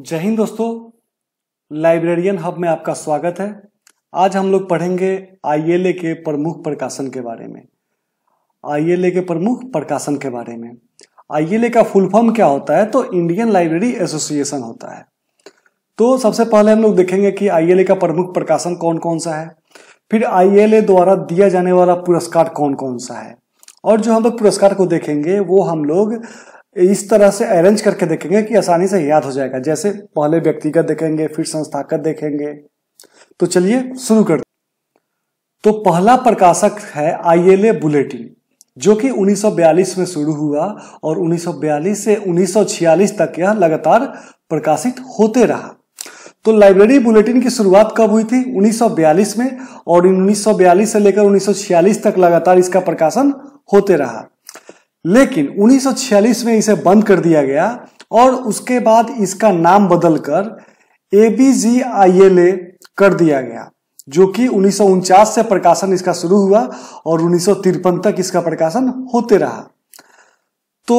जय हिंद दोस्तों, librarian hub में आपका स्वागत है। आज हम लोग पढ़ेंगे आईएलए के प्रमुख प्रकाशन के बारे में। आईएलए के प्रमुख प्रकाशन के बारे में। आईएलए का फुल फॉर्म क्या होता है? तो इंडियन लाइब्रेरी एसोसिएशन होता है। तो सबसे पहले हम लोग देखेंगे कि आईएलए का प्रमुख प्रकाशन कौन कौन सा है, फिर आईएलए द्वारा दिया जाने वाला पुरस्कार कौन कौन सा है, और जो हम लोग पुरस्कार को देखेंगे वो हम लोग इस तरह से अरेंज करके देखेंगे कि आसानी से याद हो जाएगा। जैसे पहले व्यक्तिगत देखेंगे, फिर संस्थागत देखेंगे। तो चलिए शुरू करते। तो पहला प्रकाशक है आईएलए बुलेटिन, जो कि 1942 में शुरू हुआ और 1942 से 1946 तक यह लगातार प्रकाशित होते रहा। तो लाइब्रेरी बुलेटिन की शुरुआत कब हुई थी? 1942 में, और 1942 से लेकर 1946 तक लगातार इसका प्रकाशन होते रहा। लेकिन 1946 में इसे बंद कर दिया गया और उसके बाद इसका नाम बदलकर ABG-ILA कर दिया गया, जो कि 1949 से प्रकाशन इसका शुरू हुआ और 1953 तक इसका प्रकाशन होते रहा। तो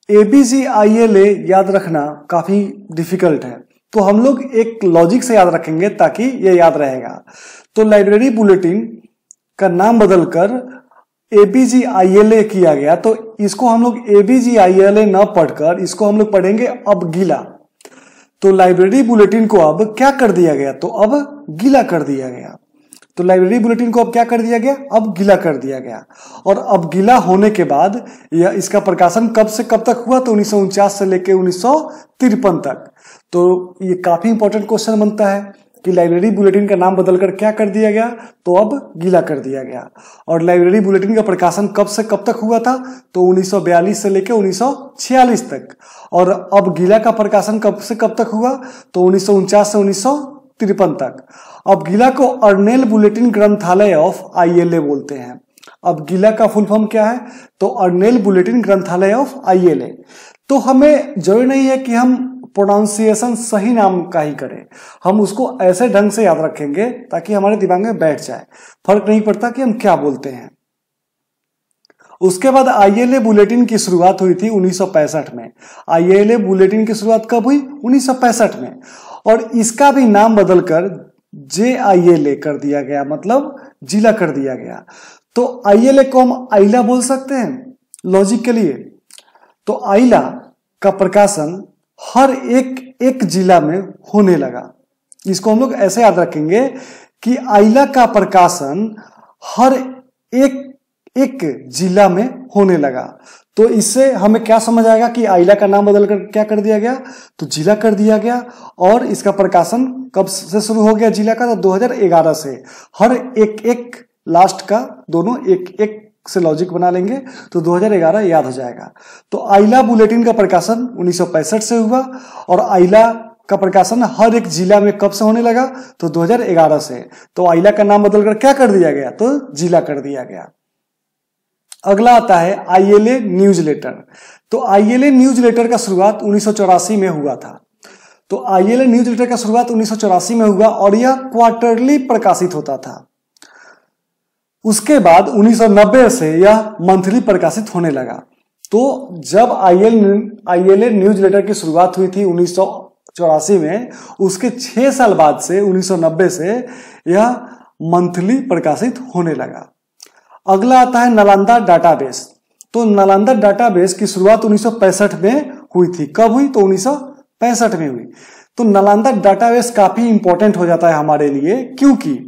ABG-ILA याद रखना काफी डिफिकल्ट है, तो हम लोग एक लॉजिक से याद रखेंगे ताकि ये याद रहेगा। तो लाइब्रेरी बुलेटिन का नाम बदलकर ABG-ILA किया गया, तो इसको हम लोग ABG-ILA न पढ़कर इसको हम लोग पढ़ेंगे अब गीला। तो लाइब्रेरी बुलेटिन को अब क्या कर दिया गया? तो अब गीला कर दिया गया। तो लाइब्रेरी बुलेटिन को अब क्या कर दिया गया? अब गीला कर दिया गया। और अब गीला होने के बाद यह इसका प्रकाशन कब से कब तक हुआ? तो 1949 से लेकर 1953 तक। तो ये काफी इंपॉर्टेंट क्वेश्चन बनता है कि लाइब्रेरी बुलेटिन का नाम बदलकर क्या कर दिया गया? तो अब गीला कर दिया गया। और लाइब्रेरी बुलेटिन का प्रकाशन कब से कब तक हुआ था? तो 1942 से लेकर 1946 तक। और अब गीला का प्रकाशन कब से कब तक हुआ? तो 1949 से 1953 तक। अब गीला को अर्नेल बुलेटिन ग्रंथालय ऑफ आईएलए बोलते हैं। अब गीला का फुल फॉर्म क्या है? तो अर्नेल बुलेटिन ग्रंथालय ऑफ आईएलए। तो हमें जरूरी नहीं है कि हम प्रोनाउंसिएशन सही नाम का ही करें, हम उसको ऐसे ढंग से याद रखेंगे ताकि हमारे दिमाग में बैठ जाए, फर्क नहीं पड़ता कि हम क्या बोलते हैं। उसके बाद आईएलए बुलेटिन की शुरुआत हुई थी 1965 में। आईएलए बुलेटिन की शुरुआत कब हुई? 1965 में। और इसका भी नाम बदलकर JILA कर दिया गया, मतलब जिला कर दिया गया। तो आईएलए को हम आइला बोल सकते हैं लॉजिक के लिए। तो आइला का प्रकाशन हर एक जिला में होने लगा। इसको हम लोग ऐसे याद रखेंगे कि आइला का प्रकाशन हर एक जिला में होने लगा। तो इससे हमें क्या समझ आएगा कि आइला का नाम बदलकर क्या कर दिया गया? तो जिला कर दिया गया। और इसका प्रकाशन कब से शुरू हो गया जिला का? तो 2011 से। हर एक लास्ट का दोनों एक से लॉजिक बना लेंगे तो 2011 याद हो जाएगा। तो आइला बुलेटिन का प्रकाशन 1965 से हुआ और आइला का प्रकाशन हर एक जिला में कब से होने लगा? तो 2011 से। तो आइला का नाम बदलकर क्या कर दिया गया? तो जिला कर दिया गया। अगला आता है आईएलए न्यूज लेटर। तो आईएलए न्यूज लेटर का शुरुआत 1984 में हुआ था। तो आईएलए न्यूज लेटर का शुरुआत 1984 में हुआ और यह क्वार्टरली प्रकाशित होता था। उसके बाद 1990 से यह मंथली प्रकाशित होने लगा। तो जब आईएलए न्यूज लेटर की शुरुआत हुई थी 1984 में, उसके 6 साल बाद से 1990 से यह मंथली प्रकाशित होने लगा। अगला आता है नालंदा डाटाबेस। तो नालंदा डाटाबेस की शुरुआत 1965 में हुई थी। कब हुई? तो 1965 में हुई। तो नालंदा डाटाबेस काफी इंपॉर्टेंट हो जाता है हमारे लिए, क्योंकि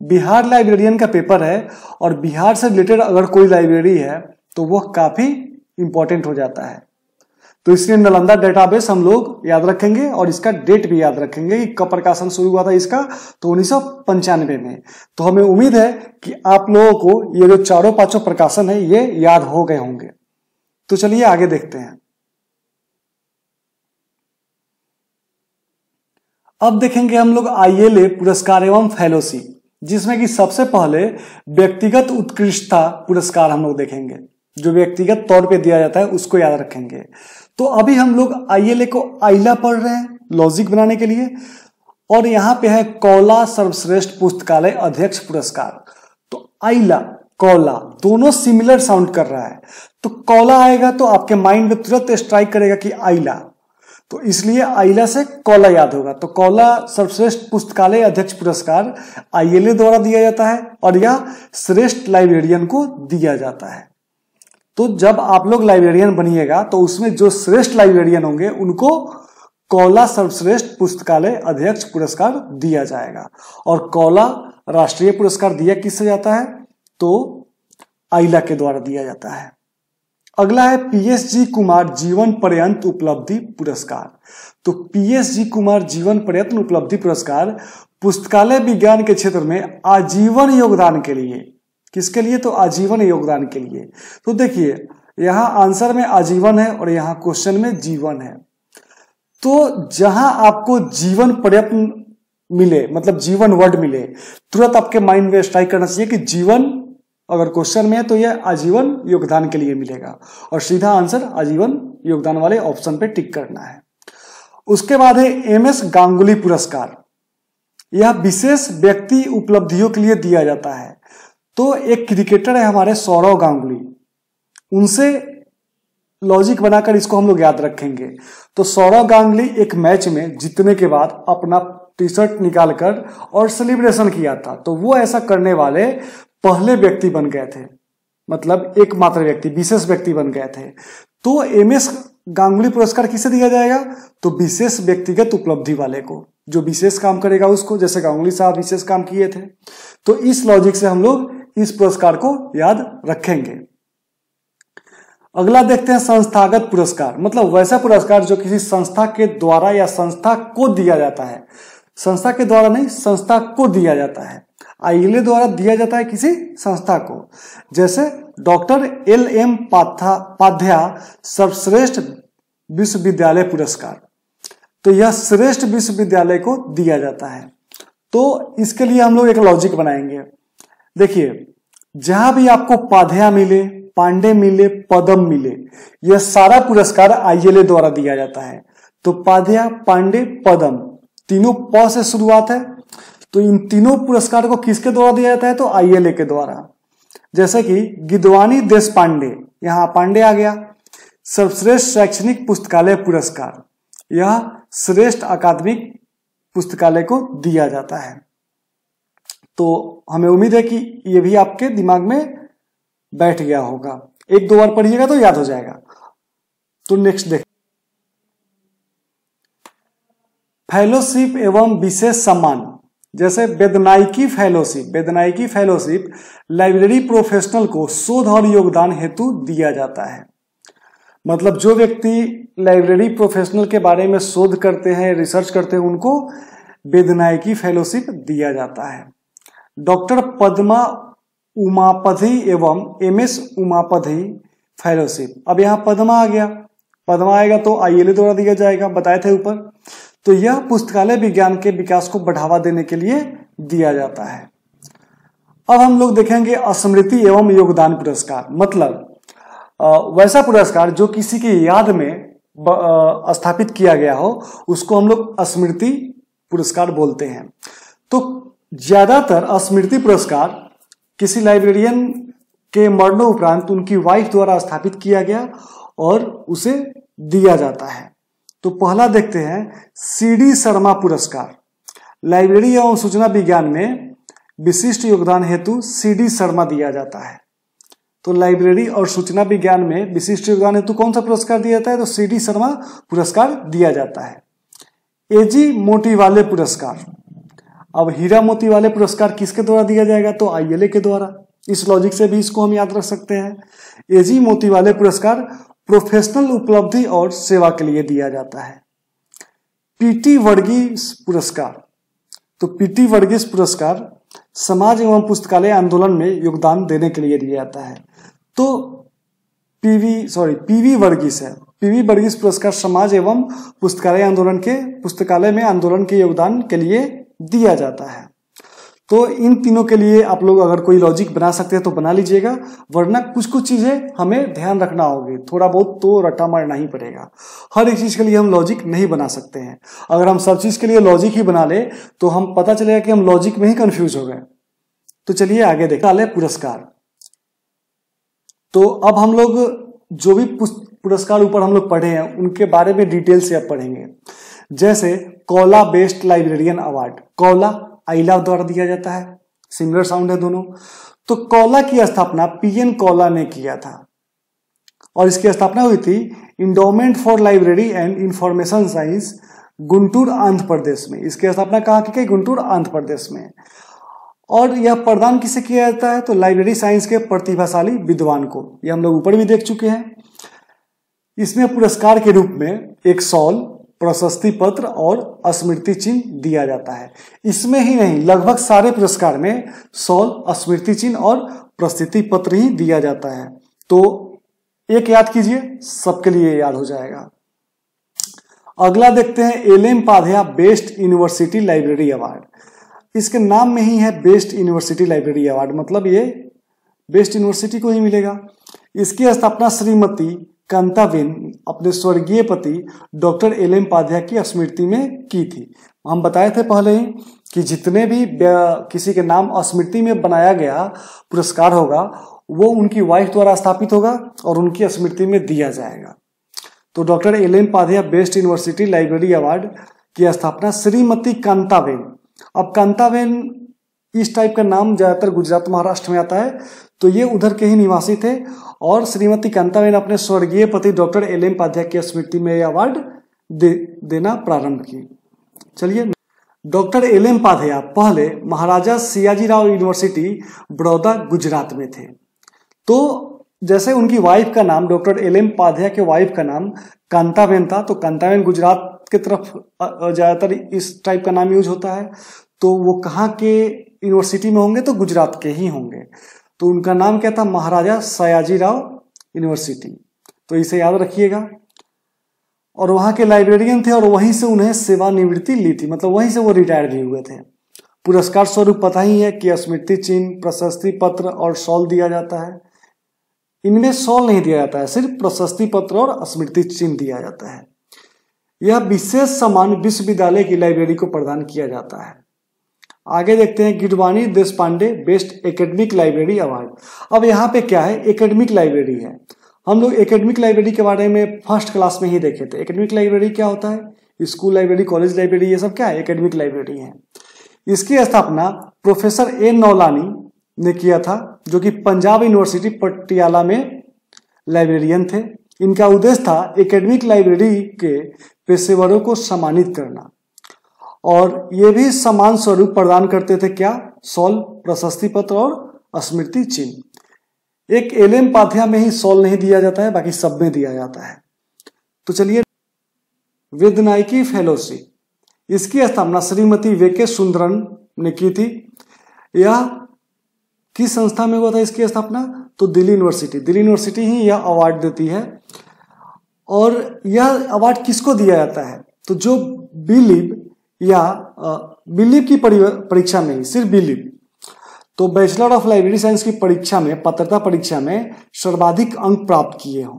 बिहार लाइब्रेरियन का पेपर है और बिहार से रिलेटेड अगर कोई लाइब्रेरी है तो वह काफी इंपॉर्टेंट हो जाता है। तो इसलिए नालंदा डेटाबेस हम लोग याद रखेंगे और इसका डेट भी याद रखेंगे कि कब प्रकाशन शुरू हुआ था इसका। तो 1995 में। तो हमें उम्मीद है कि आप लोगों को ये जो चारों पांचों प्रकाशन है ये याद हो गए होंगे। तो चलिए आगे देखते हैं। अब देखेंगे हम लोग आईएलए पुरस्कार एवं फेलोशिप, जिसमें कि सबसे पहले व्यक्तिगत उत्कृष्टता पुरस्कार हम लोग देखेंगे, जो व्यक्तिगत तौर पे दिया जाता है उसको याद रखेंगे। तो अभी हम लोग आईएलए को आइला पढ़ रहे हैं लॉजिक बनाने के लिए, और यहां पे है कौला सर्वश्रेष्ठ पुस्तकालय अध्यक्ष पुरस्कार। तो आइला कौला दोनों सिमिलर साउंड कर रहा है, तो कौला आएगा तो आपके माइंड में तुरंत स्ट्राइक करेगा कि आइला। तो इसलिए आइला से कौला याद होगा। तो कौला सर्वश्रेष्ठ पुस्तकालय अध्यक्ष पुरस्कार आईएलए द्वारा दिया जाता है और यह श्रेष्ठ लाइब्रेरियन को दिया जाता है। तो जब आप लोग लाइब्रेरियन बनिएगा तो उसमें जो श्रेष्ठ लाइब्रेरियन होंगे उनको कौला सर्वश्रेष्ठ पुस्तकालय अध्यक्ष पुरस्कार दिया जाएगा। और कौला राष्ट्रीय पुरस्कार दिया किससे जाता है? तो आइला के द्वारा दिया जाता है। अगला है पीएसजी कुमार जीवन पर्यंत उपलब्धि पुरस्कार। तो पीएसजी कुमार जीवन पर्यंत उपलब्धि पुरस्कार पुस्तकालय विज्ञान के क्षेत्र में आजीवन योगदान के लिए। किसके लिए? तो आजीवन योगदान के लिए। तो देखिए यहां आंसर में आजीवन है और यहां क्वेश्चन में जीवन है। तो जहां आपको जीवन पर्यंत मिले, मतलब जीवन वर्ड मिले, तुरंत आपके माइंड में स्ट्राइक करना चाहिए कि जीवन अगर क्वेश्चन में है तो यह आजीवन योगदान के लिए मिलेगा और सीधा आंसर आजीवन योगदान वाले ऑप्शन पे टिक करना है। उसके बाद है एमएस गांगुली पुरस्कार। यह विशेष व्यक्ति उपलब्धियों के लिए दिया जाता है। तो एक क्रिकेटर है हमारे सौरव गांगुली, उनसे लॉजिक बनाकर इसको हम लोग याद रखेंगे। तो सौरव गांगुली एक मैच में जीतने के बाद अपना टी शर्ट निकालकर और सेलिब्रेशन किया था। तो वो ऐसा करने वाले पहले व्यक्ति बन गए थे, मतलब एकमात्र व्यक्ति, विशेष व्यक्ति बन गए थे। तो एमएस गांगुली पुरस्कार किसे दिया जाएगा? तो विशेष व्यक्तिगत उपलब्धि वाले को, जो विशेष काम करेगा उसको, जैसे गांगुली साहब विशेष काम किए थे। तो इस लॉजिक से हम लोग इस पुरस्कार को याद रखेंगे। अगला देखते हैं संस्थागत पुरस्कार, मतलब वैसा पुरस्कार जो किसी संस्था के द्वारा या संस्था को दिया जाता है। संस्था के द्वारा नहीं, संस्था को दिया जाता है। आईएलए द्वारा दिया जाता है किसी संस्था को, जैसे डॉक्टर एल.एम. पाध्या सर्वश्रेष्ठ विश्वविद्यालय पुरस्कार। तो यह श्रेष्ठ विश्वविद्यालय को दिया जाता है। तो इसके लिए हम लोग एक लॉजिक बनाएंगे। देखिए जहां भी आपको पाध्या मिले, पांडे मिले, पदम मिले, यह सारा पुरस्कार आईएलए द्वारा दिया जाता है। तो पाध्या, पांडे, पदम तीनों प से शुरुआत है। तो इन तीनों पुरस्कार को किसके द्वारा दिया जाता है? तो आईएलए के द्वारा। जैसे कि गिदवानी देश पांडे, यहां पांडे आ गया। सर्वश्रेष्ठ शैक्षणिक पुस्तकालय पुरस्कार, यह श्रेष्ठ अकादमिक पुस्तकालय को दिया जाता है। तो हमें उम्मीद है कि यह भी आपके दिमाग में बैठ गया होगा। एक दो बार पढ़िएगा तो याद हो जाएगा। तो नेक्स्ट देख, फेलोशिप एवं विशेष सम्मान, जैसे वेदनायकी फेलोशिप। वेदनायकी फेलोशिप लाइब्रेरी प्रोफेशनल को शोध और योगदान हेतु दिया जाता है। मतलब जो व्यक्ति लाइब्रेरी प्रोफेशनल के बारे में शोध करते हैं, रिसर्च करते हैं, उनको वेदनायकी फेलोशिप दिया जाता है। डॉक्टर पद्मा उमापधि एवं एमएस उमापधि फेलोशिप, अब यहाँ पद्मा आ गया, पद्मा आएगा तो आईएलए द्वारा दिया जाएगा, बताए थे ऊपर। तो यह पुस्तकालय विज्ञान के विकास को बढ़ावा देने के लिए दिया जाता है। अब हम लोग देखेंगे स्मृति एवं योगदान पुरस्कार, मतलब वैसा पुरस्कार जो किसी की याद में स्थापित किया गया हो, उसको हम लोग स्मृति पुरस्कार बोलते हैं। तो ज्यादातर स्मृति पुरस्कार किसी लाइब्रेरियन के मरणोपरांत उनकी वाइफ द्वारा स्थापित किया गया और उसे दिया जाता है। तो पहला देखते हैं सीडी शर्मा पुरस्कार। लाइब्रेरी एवं सूचना विज्ञान में विशिष्ट योगदान हेतु सीडी शर्मा दिया जाता है। तो लाइब्रेरी और सूचना विज्ञान में विशिष्ट योगदान हेतु कौन सा पुरस्कार दिया जाता है? तो सीडी शर्मा पुरस्कार दिया जाता है। एजी मोतीवाले पुरस्कार, अब हीरा मोती वाले पुरस्कार किसके द्वारा दिया जाएगा? तो आईएलए के द्वारा। इस लॉजिक से भी इसको हम याद रख सकते हैं। एजी मोती वाले पुरस्कार प्रोफेशनल उपलब्धि और सेवा के लिए दिया जाता है। पीटी वर्गीस पुरस्कार, तो पीटी वर्गीस पुरस्कार समाज एवं पुस्तकालय आंदोलन में योगदान देने के लिए दिया जाता है। तो पीवी वर्गीस है। पीवी वर्गीस पुरस्कार समाज एवं पुस्तकालय में आंदोलन के योगदान के लिए दिया जाता है। तो इन तीनों के लिए आप लोग अगर कोई लॉजिक बना सकते हैं तो बना लीजिएगा, वरना कुछ कुछ चीजें हमें ध्यान रखना होगी, थोड़ा बहुत तो रट्टा मारना ही पड़ेगा। हर एक चीज के लिए हम लॉजिक नहीं बना सकते हैं। अगर हम सब चीज के लिए लॉजिक ही बना ले तो हम पता चलेगा कि हम लॉजिक में ही कंफ्यूज हो गए। तो चलिए आगे देखते हैं पुरस्कार। तो अब हम लोग जो भी पुरस्कार ऊपर हम लोग पढ़े हैं उनके बारे में डिटेल से अब पढ़ेंगे। जैसे कौला बेस्ट लाइब्रेरियन अवार्ड, कौला आइला द्वारा दिया जाता है, सिमिलर साउंड है दोनों। तो कौला की स्थापना पीएन कौला ने किया था और इसकी स्थापना हुई थी endowment for library and information science, Guntur Andhra Pradesh में। इसकी स्थापना कहाँ की गई? गुंटूर आंध्र प्रदेश में। और यह प्रदान किसे किया जाता है? तो लाइब्रेरी साइंस के प्रतिभाशाली विद्वान को। यह हम लोग ऊपर भी देख चुके हैं। इसमें पुरस्कार के रूप में एक शॉल, प्रशस्ति पत्र और स्मृति चिन्ह दिया जाता है। इसमें ही नहीं, लगभग सारे पुरस्कार में शॉल, स्मृति चिन्ह और प्रशस्ति पत्र ही दिया जाता है। तो एक याद कीजिए, सबके लिए याद हो जाएगा। अगला देखते हैं L M. Padhya best university library award. इसके नाम में ही है बेस्ट यूनिवर्सिटी लाइब्रेरी अवार्ड, मतलब ये बेस्ट यूनिवर्सिटी को ही मिलेगा। इसकी स्थापना श्रीमती कांताबेन अपने स्वर्गीय पति डॉक्टर एल.एम. पाधिया की स्मृति में की थी। हम बताए थे पहले ही कि जितने भी किसी के नाम स्मृति में बनाया गया पुरस्कार होगा वो उनकी वाइफ द्वारा स्थापित होगा और उनकी स्मृति में दिया जाएगा। तो doctor L M. Padhya best university library award की स्थापना श्रीमती कांताबेन। अब कांताबेन इस टाइप का नाम ज्यादातर गुजरात महाराष्ट्र में आता है, तो ये उधर के ही निवासी थे और श्रीमती कांताबेन अपने स्वर्गीय पति डॉक्टर एल.एम. पाधिया की स्मृति में यह अवार्ड देना प्रारंभ की। चलिए, डॉक्टर एल.एम. पाधिया पहले महाराजा सियाजीराव यूनिवर्सिटी बड़ौदा गुजरात में थे। तो जैसे उनकी वाइफ का नाम, डॉक्टर एल.एम. पाधिया के वाइफ का नाम कांताबेन था, तो कांताबेन गुजरात की तरफ ज्यादातर इस टाइप का नाम यूज होता है। तो वो कहाँ के यूनिवर्सिटी में होंगे? तो गुजरात के ही होंगे। तो उनका नाम क्या था? महाराजा सयाजीराव यूनिवर्सिटी। तो इसे याद रखिएगा। और वहां के लाइब्रेरियन थे और वहीं से उन्हें सेवानिवृत्ति ली थी, मतलब वहीं से वो रिटायर भी हुए थे। पुरस्कार स्वरूप पता ही है कि स्मृति चिन्ह, प्रशस्ति पत्र और शॉल दिया जाता है। इनमें शॉल नहीं दिया जाता है, सिर्फ प्रशस्ति पत्र और स्मृति चिन्ह दिया जाता है। यह विशेष सम्मान विश्वविद्यालय की लाइब्रेरी को प्रदान किया जाता है। आगे देखते हैं Gidwani Deshpande best academic library award. अब यहाँ पे क्या है? एकेडमिक लाइब्रेरी है। हम लोग एकेडमिक लाइब्रेरी के बारे में फर्स्ट क्लास में ही देखे थे। एकेडमिक लाइब्रेरी क्या होता है? स्कूल लाइब्रेरी, कॉलेज लाइब्रेरी, ये सब क्या है? एकेडमिक लाइब्रेरी है। इसकी स्थापना प्रोफेसर ए नौलानी ने किया था, जो कि पंजाब यूनिवर्सिटी पटियाला में लाइब्रेरियन थे। इनका उद्देश्य था एकेडमिक लाइब्रेरी के पेशेवरों को सम्मानित करना और ये भी सम्मान स्वरूप प्रदान करते थे क्या? शॉल, प्रशस्ति पत्र और स्मृति चिन्ह। एक एल.एम. पाधिया में ही शॉल नहीं दिया जाता है, बाकी सब में दिया जाता है। तो चलिए, वेदनायकी फेलोशिप, इसकी स्थापना श्रीमती वे.के. सुंदरन ने की थी। यह किस संस्था में हुआ था इसकी स्थापना? तो दिल्ली यूनिवर्सिटी ही यह अवार्ड देती है। और यह अवार्ड किसको दिया जाता है? तो जो बिलीव या बिलीव की परीक्षा में ही, सिर्फ बिलीव, तो बैचलर ऑफ लाइब्रेरी साइंस की परीक्षा में, पात्रता परीक्षा में सर्वाधिक अंक प्राप्त किए हों,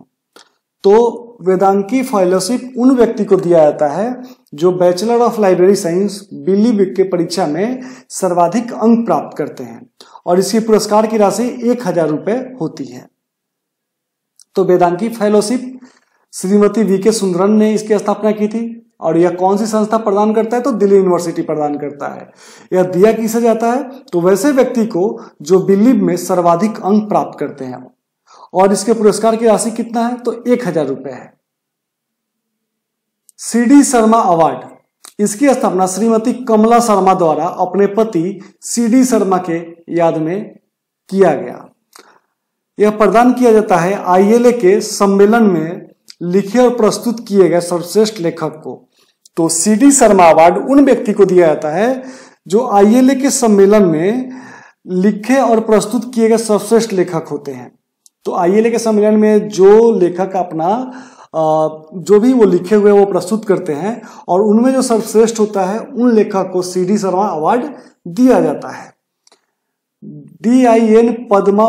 तो वेदांकी फेलोशिप उन व्यक्ति को दिया जाता है जो bachelor of library science believe के परीक्षा में सर्वाधिक अंक प्राप्त करते हैं और इसकी पुरस्कार की राशि 1000 रुपए होती है। तो वेदांकी फेलोशिप श्रीमती वी.के. सुंदरन ने इसकी स्थापना की थी और यह कौन सी संस्था प्रदान करता है? तो दिल्ली यूनिवर्सिटी प्रदान करता है। यह दिया किसे जाता है? तो वैसे व्यक्ति को जो बिलीव में सर्वाधिक अंक प्राप्त करते हैं और इसके पुरस्कार की राशि कितना है? तो 1000 रुपए है। सी.डी. शर्मा अवार्ड, इसकी स्थापना श्रीमती कमला शर्मा द्वारा अपने पति सी.डी. शर्मा के याद में किया गया। यह प्रदान किया जाता है आईएलए के सम्मेलन में लिखे और प्रस्तुत किए गए सर्वश्रेष्ठ लेखक को। तो सी.डी. शर्मा अवार्ड उन व्यक्ति को दिया जाता है जो आईएलए के सम्मेलन में लिखे और प्रस्तुत किए गए सर्वश्रेष्ठ लेखक होते हैं। तो आईएलए के सम्मेलन में जो लेखक अपना जो भी वो लिखे हुए वो प्रस्तुत करते हैं और उनमें जो सर्वश्रेष्ठ होता है उन लेखक को सी.डी. शर्मा अवार्ड दिया जाता है। DIN Padma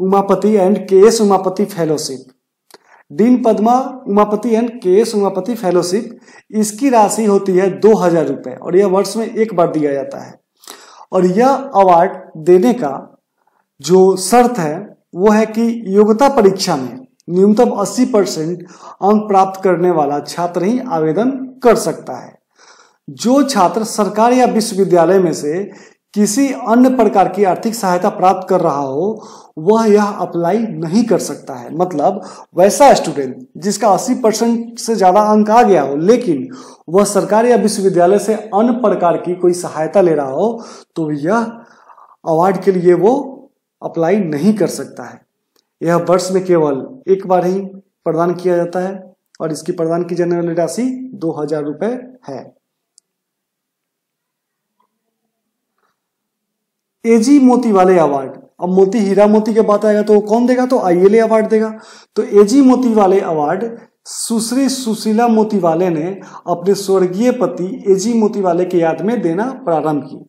Umapati and KS. Umapati fellowship, dean Padma Umapati and KS. Umapati fellowship, इसकी राशि होती है 2000 रुपए और यह वर्ष में एक बार दिया जाता है। और यह अवार्ड देने का जो शर्त है वो है कि योग्यता परीक्षा में न्यूनतम 80% अंक प्राप्त करने वाला छात्र ही आवेदन कर सकता है। जो छात्र सरकार या विश्वविद्यालय में से किसी अन्य प्रकार की आर्थिक सहायता प्राप्त कर रहा हो वह यह अप्लाई नहीं कर सकता है। मतलब वैसा स्टूडेंट जिसका 80% से ज्यादा अंक आ गया हो लेकिन वह सरकार या विश्वविद्यालय से अन्य प्रकार की कोई सहायता ले रहा हो तो यह अवार्ड के लिए वो अप्लाई नहीं कर सकता है। यह वर्ष में केवल एक बार ही प्रदान किया जाता है और इसकी प्रदान की जाने वाली राशि 2000 रुपए है। एजी मोती वाले अवार्ड, अब मोती हीरा मोती के बात आएगा तो कौन देगा, तो आईएलए अवार्ड देगा। तो एजी मोती वाले अवार्ड सुश्री सुशीला मोतीवाले ने अपने स्वर्गीय पति एजी मोतीवाले की याद में देना प्रारंभ की।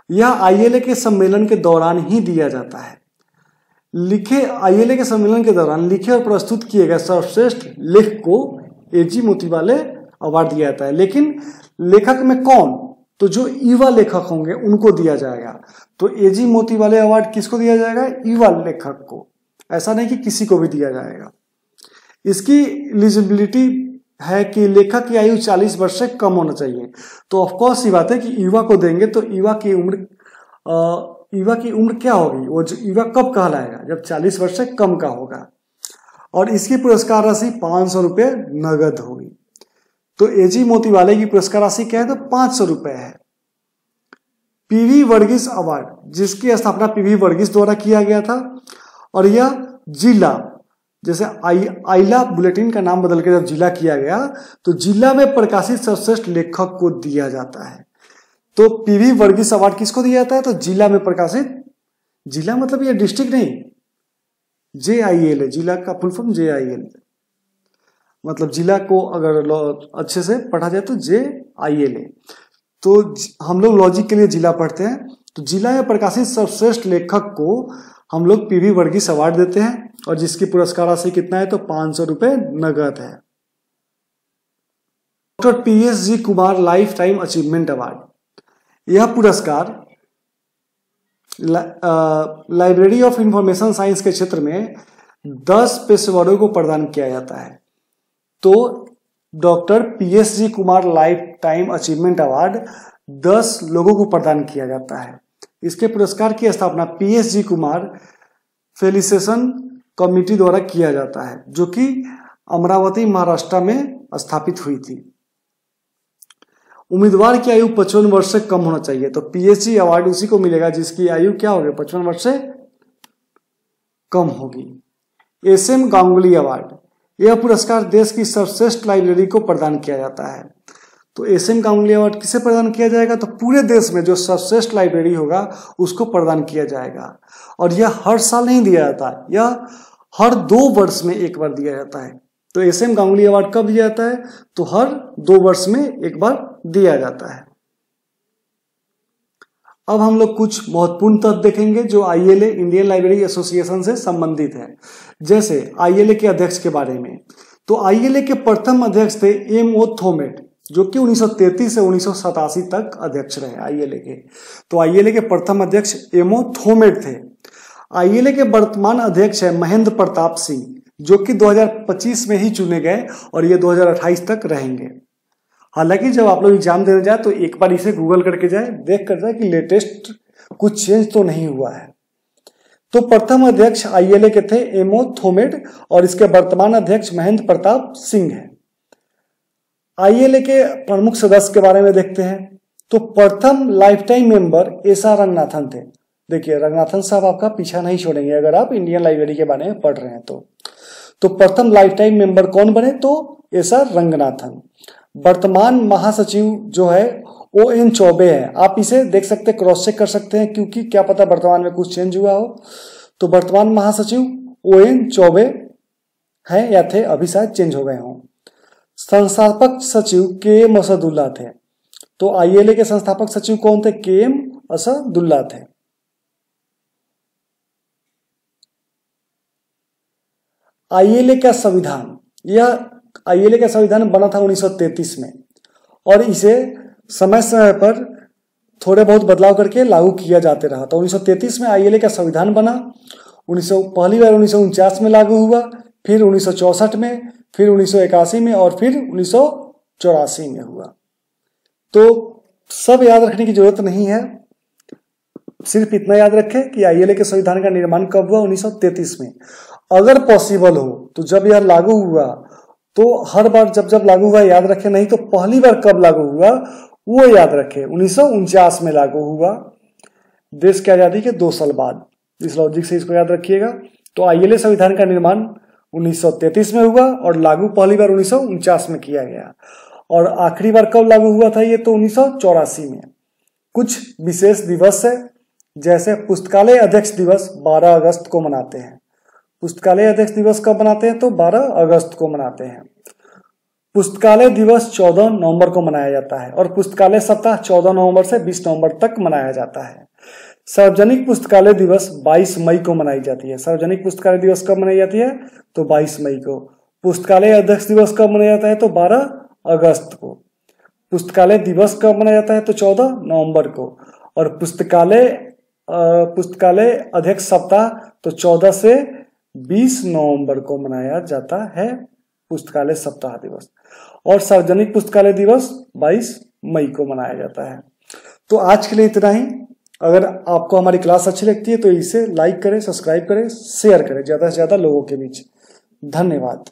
यह आईएलए के सम्मेलन के दौरान ही दिया जाता है। आईएलए के सम्मेलन के दौरान लिखे और प्रस्तुत किए गए सर्वश्रेष्ठ लेख को एजी मोतीवाले अवार्ड दिया जाता है। लेकिन लेखक में कौन, तो जो युवा लेखक होंगे उनको दिया जाएगा। तो एजी मोतीवाले अवार्ड किसको दिया जाएगा, युवा लेखक को, ऐसा नहीं कि किसी को भी दिया जाएगा। इसकी एलिजिबिलिटी है कि लेखक की आयु 40 वर्ष से कम होना चाहिए। तो ऑफकोर्स ये बात है कि युवा को देंगे तो युवा की उम्र क्या होगी, वो जो युवा कब कहलाएगा, जब 40 वर्ष से कम का होगा। और इसकी पुरस्कार राशि 500 रुपये नगद होगी। तो एजी मोतीवाले की पुरस्कार राशि क्या है, तो 500 रुपये है। पीवी वर्गीस अवार्ड, जिसकी स्थापना पीवी वर्गीस द्वारा किया गया था और यह जिला, जैसे आइला बुलेटिन का नाम बदल के जब जिला किया गया तो जिला में प्रकाशित सर्वश्रेष्ठ लेखक को दिया जाता है। तो पीवी वर्गीस अवार्ड किसको दिया जाता है, तो जिला में प्रकाशित, जिला मतलब ये डिस्ट्रिक्ट नहीं, JIL है, जिला का फुल फॉर्म JIL, मतलब जिला को अगर अच्छे से पढ़ा जाए तो JIL है। तो हम लोग लॉजिक के लिए जिला पढ़ते हैं, तो जिला में प्रकाशित सर्वश्रेष्ठ लेखक को हम लोग पीवी वर्गीस अवार्ड देते हैं और जिसकी पुरस्कार राशि कितना है, तो 500 रुपये नगद है। Doctor PS G Kumar life time achievement award, यह पुरस्कार लाइब्रेरी ऑफ इंफॉर्मेशन साइंस के क्षेत्र में 10 पेशेवरों को प्रदान किया जाता है। तो doctor PS G Kumar life time achievement award 10 लोगों को प्रदान किया जाता है। इसके पुरस्कार की स्थापना PS जी कुमार फेलिसेशन कमेटी द्वारा किया जाता है, जो कि अमरावती महाराष्ट्र में स्थापित हुई थी। उम्मीदवार की आयु 55 वर्ष से कम होना चाहिए। तो PSG अवार्ड उसी को मिलेगा जिसकी आयु क्या होगी, 55 वर्ष से कम होगी। SM गांगुली अवार्ड, यह पुरस्कार देश की सर्वश्रेष्ठ लाइब्रेरी को प्रदान किया जाता है। तो SM गांगुली अवार्ड किसे प्रदान किया जाएगा, तो पूरे देश में जो सर्वश्रेष्ठ लाइब्रेरी होगा उसको प्रदान किया जाएगा। और यह हर साल नहीं दिया जाता, यह हर 2 वर्ष में एक बार दिया जाता है। तो SM गांगुली अवार्ड कब दिया जाता है, तो हर 2 वर्ष में एक बार दिया जाता है। अब हम लोग कुछ महत्वपूर्ण तथ्य देखेंगे जो ILA इंडियन लाइब्रेरी एसोसिएशन से संबंधित है। जैसे ILA के अध्यक्ष के बारे में, तो ILA के प्रथम अध्यक्ष थे M.O. थोमेट, जो कि 1933 से 1987 तक अध्यक्ष रहे ILA के। तो ILA के प्रथम अध्यक्ष M.O. थोमेट थे। ILA के वर्तमान अध्यक्ष है महेंद्र प्रताप सिंह, जो कि 2025 में ही चुने गए और ये 2028 तक रहेंगे। हालांकि जब आप लोग एग्जाम देने जाए तो एक बार इसे गूगल करके जाए, देख कर जाए कि लेटेस्ट कुछ चेंज तो नहीं हुआ है। तो प्रथम अध्यक्ष ILA के थे M.O. थोमेट और इसके वर्तमान अध्यक्ष महेंद्र प्रताप सिंह है। ILA के प्रमुख सदस्य के बारे में देखते हैं। तो प्रथम life time member S.R. Ranganathan थे। देखिए रंगनाथन साहब आपका पीछा नहीं छोड़ेंगे अगर आप इंडियन लाइब्रेरी के बारे में पढ़ रहे हैं तो प्रथम लाइफ टाइम मेंबर कौन बने, तो S.R. रंगनाथन। वर्तमान महासचिव जो है O.N. चौबे है। आप इसे देख सकते, क्रॉस चेक कर सकते हैं, क्योंकि क्या पता वर्तमान में कुछ चेंज हुआ हो। तो वर्तमान महासचिव O.N. चौबे हैं या थे, अभी शायद चेंज हो गए हों। संस्थापक सचिव K.M. असदुल्ला थे। तो ILA के संस्थापक सचिव कौन थे, K.M. असदुल्ला थे। ILA का संविधान, यह ILA का संविधान बना था 1933 में और इसे समय समय पर थोड़े बहुत बदलाव करके लागू किया जाते रहा। तो 1933 में ILA का संविधान बना, पहली बार 1949 में लागू हुआ, फिर 1964 में, फिर 1981 में और फिर 1984 में हुआ। तो सब याद रखने की जरूरत नहीं है, सिर्फ इतना याद रखें कि ILA के संविधान का निर्माण कब हुआ, 1933 में। अगर पॉसिबल हो तो जब यह लागू हुआ तो हर बार जब जब लागू हुआ याद रखें, नहीं तो पहली बार कब लागू हुआ वो याद रखें, 1949 में लागू हुआ, देश की आजादी के 2 साल बाद। इस लॉजिक से इसको याद रखिएगा। तो ILA संविधान का निर्माण 1933 में हुआ और लागू पहली बार 1949 में किया गया, और आखिरी बार कब लागू हुआ था ये तो 1984 में। कुछ विशेष दिवस है, जैसे पुस्तकालय अध्यक्ष दिवस 12 अगस्त को मनाते हैं। पुस्तकालय अध्यक्ष दिवस कब मनाते हैं तो 12 अगस्त को मनाते हैं। पुस्तकालय दिवस 14 नवंबर को मनाया जाता है, और पुस्तकालय सप्ताह 14 नवंबर से 20 नवंबर तक मनाया जाता है। सार्वजनिक पुस्तकालय दिवस 22 मई को मनाई जाती है। सार्वजनिक पुस्तकालय दिवस कब मनाई जाती है तो 22 मई को। पुस्तकालय अध्यक्ष दिवस कब मनाया जाता है तो 12 अगस्त को। पुस्तकालय दिवस कब मनाया जाता है तो 14 नवंबर को। और पुस्तकालय अध्यक्ष सप्ताह तो 14 से 20 नवंबर को मनाया जाता है पुस्तकालय सप्ताह दिवस। और सार्वजनिक पुस्तकालय दिवस 22 मई को मनाया जाता है। तो आज के लिए इतना ही। अगर आपको हमारी क्लास अच्छी लगती है तो इसे लाइक करें, सब्सक्राइब करें, शेयर करें ज्यादा से ज्यादा लोगों के बीच। धन्यवाद।